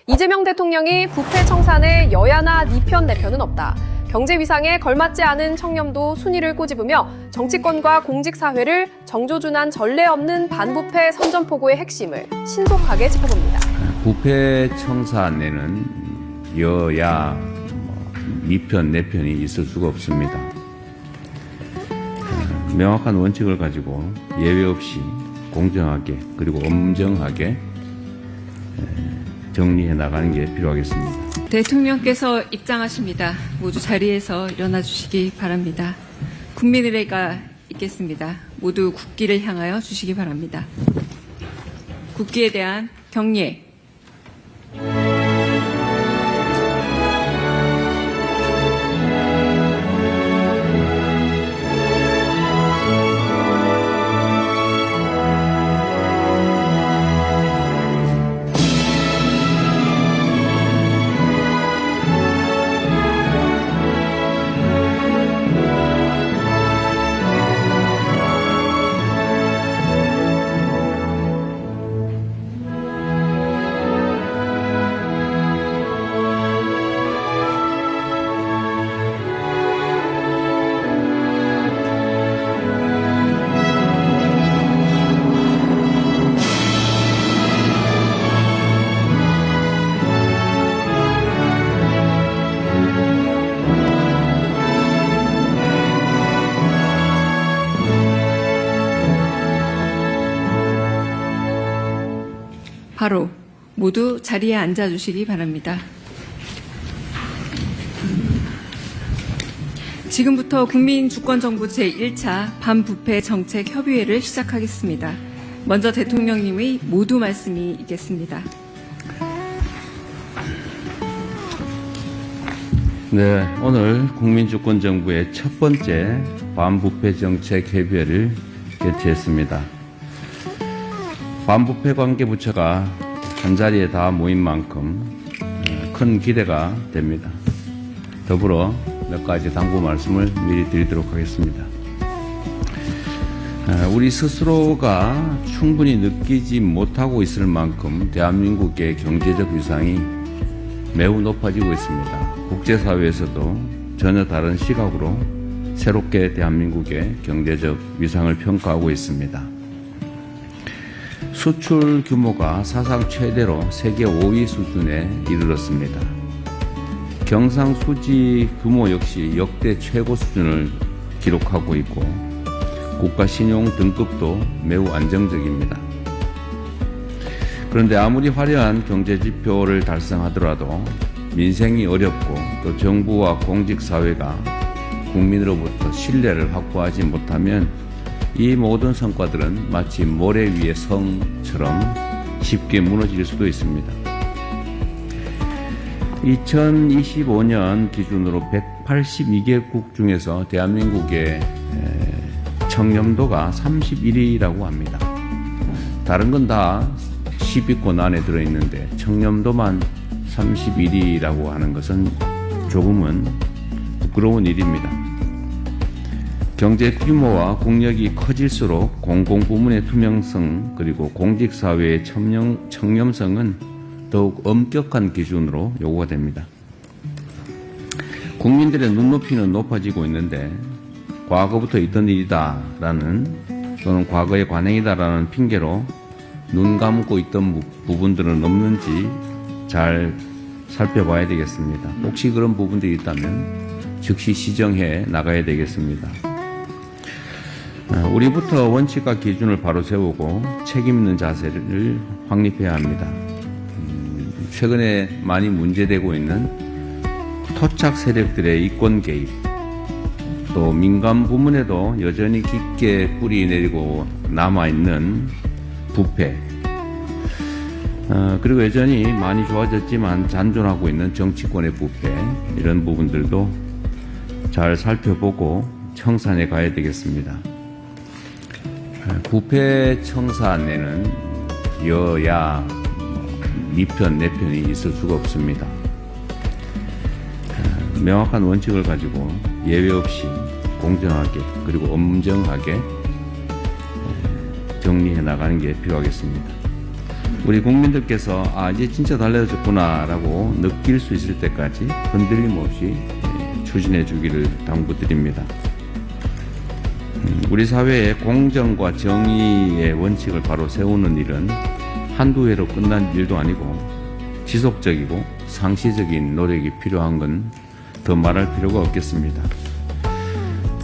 이재명 대통령이 부패 청산에 여야나 네 편 내 편은 없다. 경제 위상에 걸맞지 않은 청렴도 순위를 꼬집으며 정치권과 공직사회를 정조준한 전례 없는 반부패 선전포고의 핵심을 신속하게 짚어봅니다. 부패 청산에는 여야 네 편, 내 편이 있을 수가 없습니다. 명확한 원칙을 가지고 예외 없이 공정하게 그리고 엄정하게 정리해 나가는 게 필요하겠습니다. 대통령께서 입장하십니다. 모두 자리에서 일어나 주시기 바랍니다. 국민의례가 있겠습니다. 모두 국기를 향하여 주시기 바랍니다. 국기에 대한 경례. 바로 모두 자리에 앉아주시기 바랍니다. 지금부터 국민주권정부 제1차 반부패 정책협의회를 시작하겠습니다. 먼저 대통령님의 모두 말씀이 있겠습니다. 네, 오늘 국민주권정부의 첫 번째 반부패 정책협의회를 개최했습니다. 반부패 관계부처가 한자리에 다 모인 만큼 큰 기대가 됩니다. 더불어 몇 가지 당부 말씀을 미리 드리도록 하겠습니다. 우리 스스로가 충분히 느끼지 못하고 있을 만큼 대한민국의 경제적 위상이 매우 높아지고 있습니다. 국제사회에서도 전혀 다른 시각으로 새롭게 대한민국의 경제적 위상을 평가하고 있습니다. 수출 규모가 사상 최대로 세계 5위 수준에 이르렀습니다. 경상수지 규모 역시 역대 최고 수준을 기록하고 있고 국가 신용 등급도 매우 안정적입니다. 그런데 아무리 화려한 경제 지표를 달성하더라도 민생이 어렵고 또 정부와 공직사회가 국민으로부터 신뢰를 확보하지 못하면 이 모든 성과들은 마치 모래 위의 성처럼 쉽게 무너질 수도 있습니다. 2025년 기준으로 182개국 중에서 대한민국의 청렴도가 31위라고 합니다. 다른 건 다 10위권 안에 들어있는데 청렴도만 31위라고 하는 것은 조금은 부끄러운 일입니다. 경제 규모와 국력이 커질수록 공공부문의 투명성 그리고 공직사회의 청렴성은 더욱 엄격한 기준으로 요구가 됩니다. 국민들의 눈높이는 높아지고 있는데 과거부터 있던 일이다라는 또는 과거의 관행이다라는 핑계로 눈 감고 있던 부분들은 없는지 잘 살펴봐야 되겠습니다. 혹시 그런 부분들이 있다면 즉시 시정해 나가야 되겠습니다. 우리부터 원칙과 기준을 바로 세우고 책임 있는 자세를 확립해야 합니다. 최근에 많이 문제되고 있는 토착 세력들의 이권 개입, 또 민간 부문에도 여전히 깊게 뿌리 내리고 남아있는 부패, 그리고 여전히 많이 좋아졌지만 잔존하고 있는 정치권의 부패, 이런 부분들도 잘 살펴보고 청산해 가야 되겠습니다. 부패 청산에는 여야 네 편, 내 편이 있을 수가 없습니다. 명확한 원칙을 가지고 예외 없이 공정하게 그리고 엄정하게 정리해 나가는 게 필요하겠습니다. 우리 국민들께서 이제 진짜 달라졌구나라고 느낄 수 있을 때까지 흔들림 없이 추진해 주기를 당부드립니다. 우리 사회의 공정과 정의의 원칙을 바로 세우는 일은 한두 해로 끝난 일도 아니고 지속적이고 상시적인 노력이 필요한 건 더 말할 필요가 없겠습니다.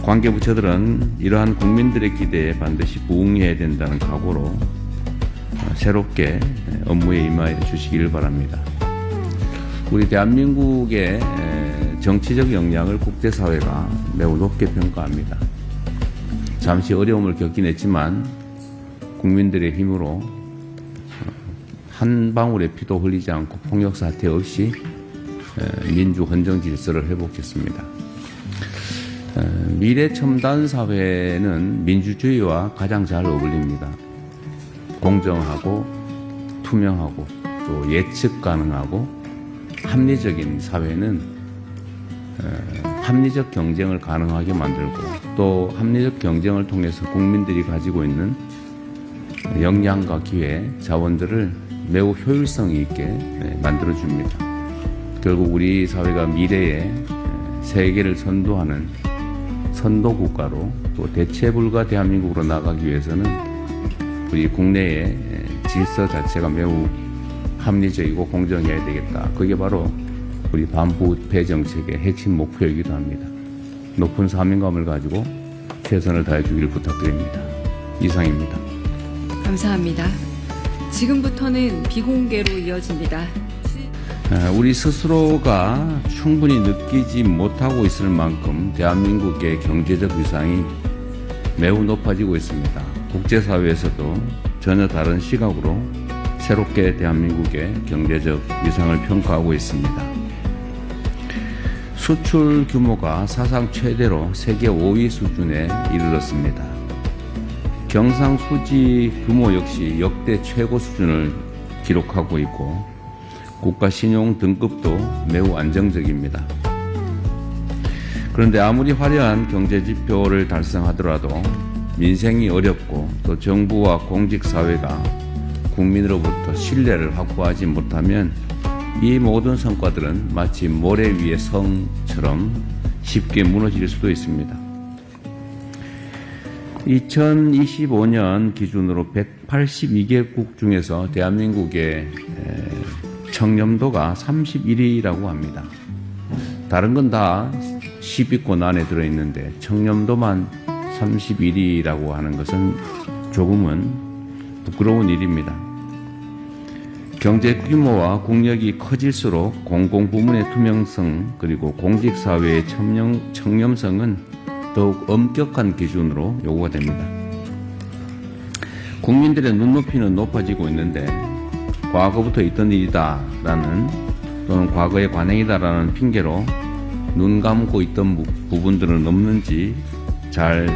관계부처들은 이러한 국민들의 기대에 반드시 부응해야 된다는 각오로 새롭게 업무에 임하여 주시기를 바랍니다. 우리 대한민국의 정치적 역량을 국제사회가 매우 높게 평가합니다. 잠시 어려움을 겪긴 했지만 국민들의 힘으로 한 방울의 피도 흘리지 않고 폭력 사태 없이 민주 헌정 질서를 회복했습니다. 미래 첨단 사회는 민주주의와 가장 잘 어울립니다. 공정하고 투명하고 또 예측 가능하고 합리적인 사회는 합리적 경쟁을 가능하게 만들고 또 합리적 경쟁을 통해서 국민들이 가지고 있는 역량과 기회, 자원들을 매우 효율성 있게 만들어줍니다. 결국 우리 사회가 미래에 세계를 선도하는 선도국가로 또 대체불가 대한민국으로 나가기 위해서는 우리 국내의 질서 자체가 매우 합리적이고 공정해야 되겠다. 그게 바로 우리 반부패 정책의 핵심 목표이기도 합니다. 높은 사명감을 가지고 최선을 다해 주기를 부탁드립니다. 이상입니다. 감사합니다. 지금부터는 비공개로 이어집니다. 우리 스스로가 충분히 느끼지 못하고 있을 만큼 대한민국의 경제적 위상이 매우 높아지고 있습니다. 국제사회에서도 전혀 다른 시각으로 새롭게 대한민국의 경제적 위상을 평가하고 있습니다. 수출 규모가 사상 최대로 세계 5위 수준에 이르렀습니다. 경상수지 규모 역시 역대 최고 수준을 기록하고 있고 국가 신용 등급도 매우 안정적입니다. 그런데 아무리 화려한 경제 지표를 달성하더라도 민생이 어렵고 또 정부와 공직사회가 국민으로부터 신뢰를 확보하지 못하면 이 모든 성과들은 마치 모래 위의 성처럼 쉽게 무너질 수도 있습니다. 2025년 기준으로 182개국 중에서 대한민국의 청렴도가 31위라고 합니다. 다른 건 다 10위권 안에 들어있는데 청렴도만 31위라고 하는 것은 조금은 부끄러운 일입니다. 경제 규모와 국력이 커질수록 공공부문의 투명성 그리고 공직사회의 청렴성은 더욱 엄격한 기준으로 요구가 됩니다. 국민들의 눈높이는 높아지고 있는데 과거부터 있던 일이다라는 또는 과거의 관행이다라는 핑계로 눈 감고 있던 부분들은 없는지 잘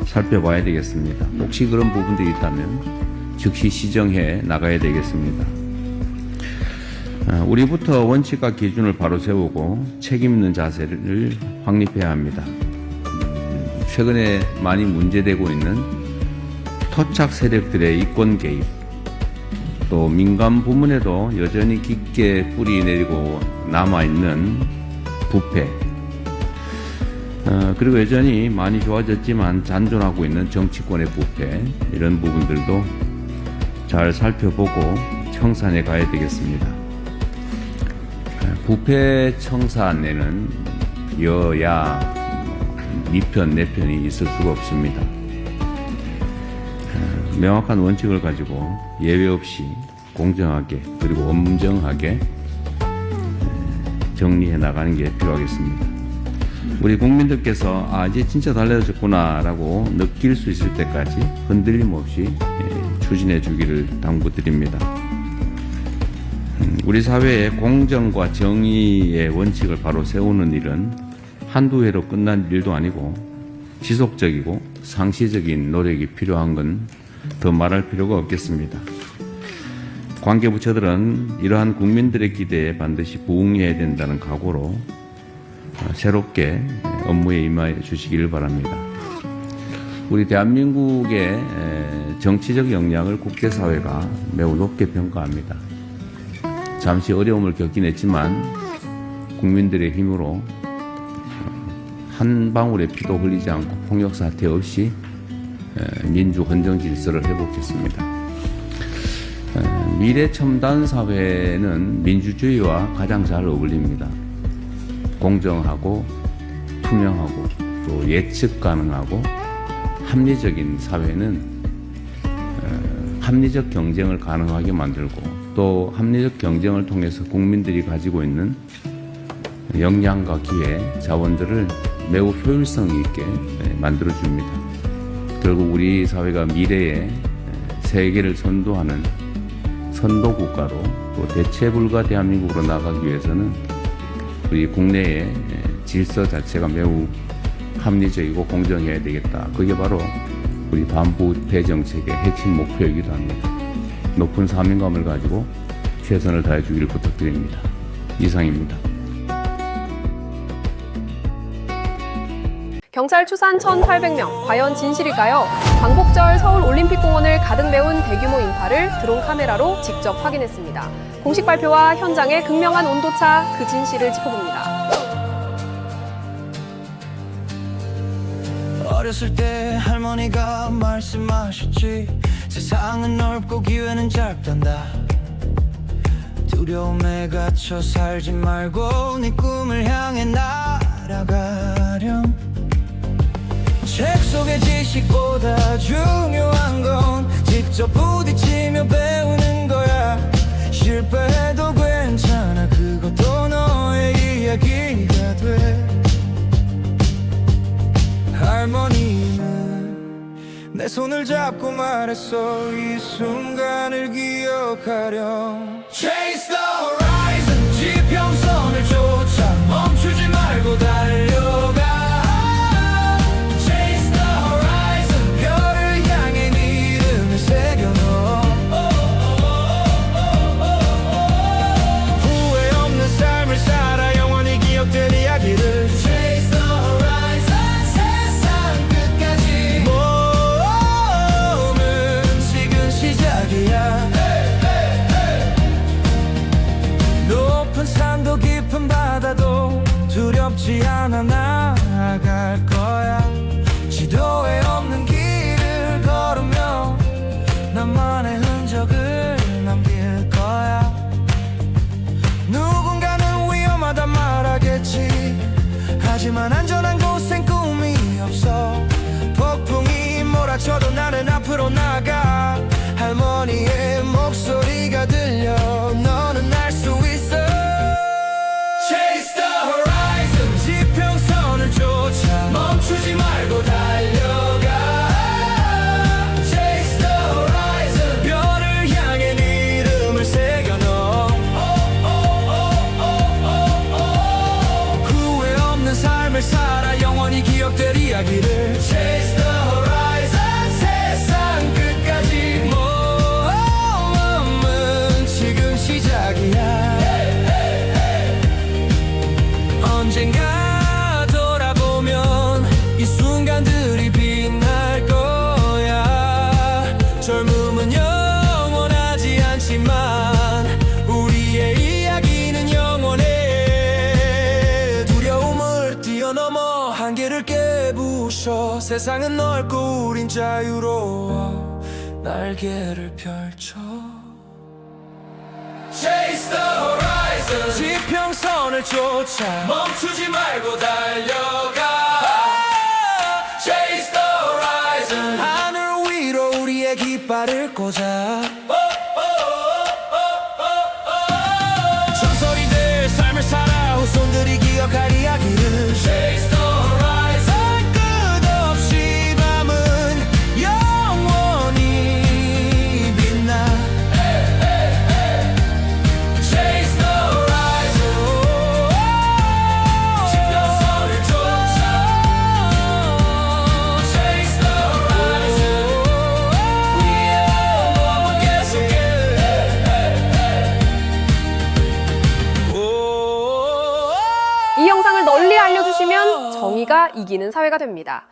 살펴봐야 되겠습니다. 혹시 그런 부분들이 있다면 즉시 시정해 나가야 되겠습니다. 우리부터 원칙과 기준을 바로 세우고 책임 있는 자세를 확립해야 합니다. 최근에 많이 문제되고 있는 토착 세력들의 이권 개입, 또 민간 부문에도 여전히 깊게 뿌리 내리고 남아있는 부패, 그리고 여전히 많이 좋아졌지만 잔존하고 있는 정치권의 부패, 이런 부분들도 잘 살펴보고 청산해 가야 되겠습니다. 부패 청산에는 여야 니 편, 내 편이 있을 수가 없습니다. 명확한 원칙을 가지고 예외 없이 공정하게 그리고 엄정하게 정리해 나가는 게 필요하겠습니다. 우리 국민들께서 이제 진짜 달라졌구나라고 느낄 수 있을 때까지 흔들림 없이 추진해 주기를 당부드립니다. 우리 사회의 공정과 정의의 원칙을 바로 세우는 일은 한두 해로 끝난 일도 아니고 지속적이고 상시적인 노력이 필요한 건 더 말할 필요가 없겠습니다. 관계부처들은 이러한 국민들의 기대에 반드시 부응해야 된다는 각오로 새롭게 업무에 임하여 주시기를 바랍니다. 우리 대한민국의 정치적 역량을 국제사회가 매우 높게 평가합니다. 잠시 어려움을 겪긴 했지만 국민들의 힘으로 한 방울의 피도 흘리지 않고 폭력 사태 없이 민주 헌정 질서를 회복했습니다. 미래 첨단 사회는 민주주의와 가장 잘 어울립니다. 공정하고 투명하고 또 예측 가능하고 합리적인 사회는 합리적 경쟁을 가능하게 만들고 또 합리적 경쟁을 통해서 국민들이 가지고 있는 역량과 기회, 자원들을 매우 효율성 있게 만들어줍니다. 결국 우리 사회가 미래의 세계를 선도하는 선도국가로 또 대체불가 대한민국으로 나가기 위해서는 우리 국내의 질서 자체가 매우 합리적이고 공정해야 되겠다. 그게 바로 우리 반부패 정책의 핵심 목표이기도 합니다. 높은 사명감을 가지고 최선을 다해 주기를 부탁드립니다. 이상입니다. 경찰 추산 1,800명, 과연 진실일까요? 광복절 서울올림픽공원을 가득 메운 대규모 인파를 드론 카메라로 직접 확인했습니다. 공식 발표와 현장의 극명한 온도차, 그 진실을 짚어봅니다. 어렸을 때 할머니가 말씀하셨지, 세상은 넓고 기회는 짧단다. 두려움에 갇혀 살지 말고 네 꿈을 향해 날아가렴. 책 속의 지식보다 중요한 건 직접 부딪히며 배우는 거야. 실패해도 괜찮아, 그것도 너의 이야기가 돼. 할머니는 내 손을 잡고 말했어, 이 순간을 기억하렴. Chase the horizon, 지평선을 쫓아 멈추지 말고 달려가. Chase the horizon, 별을 향해 네 이름을 새겨넣어. 후회 없는 삶을 살아 영원히 기억될 이야기를. Chase the horizon, 세상 끝까지. 몸은 지금 시작이야. 높은 산도 깊은 바다도 두렵지 않아 나아갈 거야. 지도에 없는 길을 걸으며 나만의 흔적을 남길 거야. 누군가는 위험하다 말하겠지, 하지만 안전한 곳엔 꿈이 없어. 폭풍이 몰아쳐도 나는 앞으로 나가. 할머니의 목소리가 들려, 너는 알 수 있어. Chase the horizon, 지평선을 쫓아 멈추지 말고 달려가. Chase the horizon, 별을 향해 네 이름을 새겨넣어. 후회 없는 삶을 살아 영원히 기억될 이야기를. Chase the horizon, 세상 끝까지. 몸은 지금 시작이야. 언젠가 돌아보면 이 순간들이 빛날 거야. 젊음은 영원하지 않지만 우리의 이야기는 영원해. 두려움을 뛰어넘어 한계를 깨부셔. 세상은 넓고 우린 자유로워. 날개를 펼쳐. Chase the horizon, 지평선을 쫓아 멈추지 말고 달려가. Chase the horizon, 하늘 위로 우리의 깃발을 꽂아. 전설이 될 삶을 살아 후손들이 기억할 이야기를. Chase the horizon, 끝없이 밤은 영원히 빛나. Chase the horizon, 지평선을 쫓아. Chase the horizon, 위에 넘어 계속해. 이 영상을 널리 알려주시면 정의가 이기는 사회가 됩니다.